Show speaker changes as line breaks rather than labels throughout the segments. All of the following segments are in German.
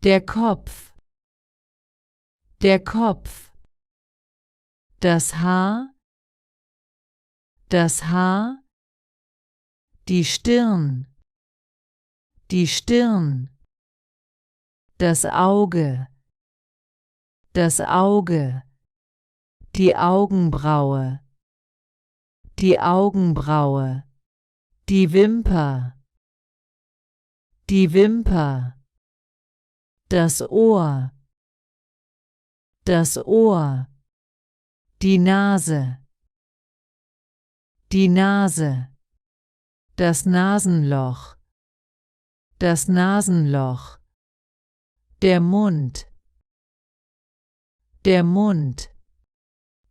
der Kopf, der Kopf, das Haar, die Stirn, das Auge, die Augenbraue, die Wimper, das Ohr, die Nase, das Nasenloch, der Mund,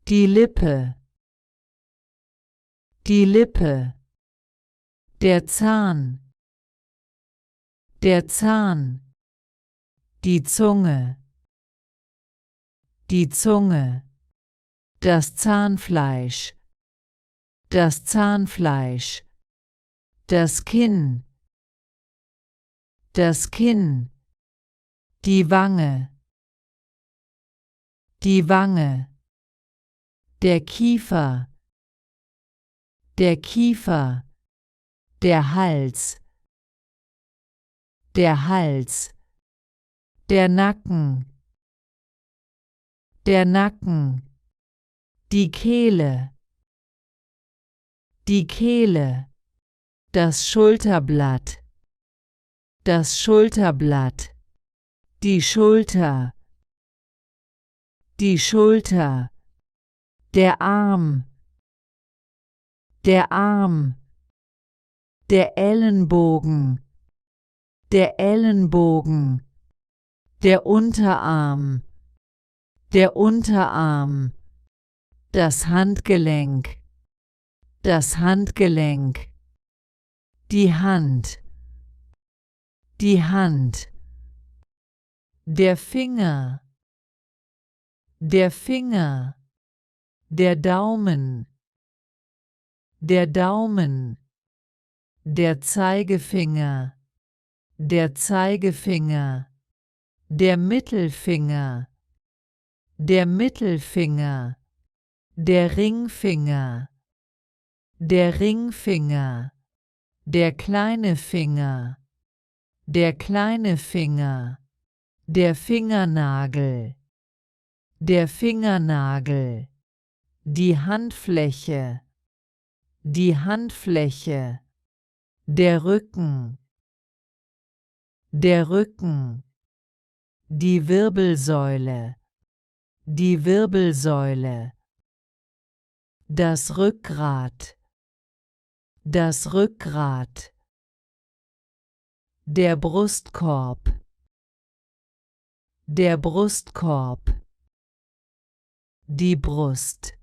die Lippe, der Zahn, die Zunge, das Zahnfleisch, das Kinn, die Wange, der Kiefer, der Hals, der Nacken, die Kehle, das Schulterblatt, die Schulter, der Arm, der Ellenbogen, der Unterarm, das Handgelenk, die Hand, der Finger, der Daumen, der Zeigefinger, der Mittelfinger, der Ringfinger, der kleine Finger, der Fingernagel, die Handfläche, der Rücken, die Wirbelsäule, das Rückgrat, der Brustkorb, die Brust,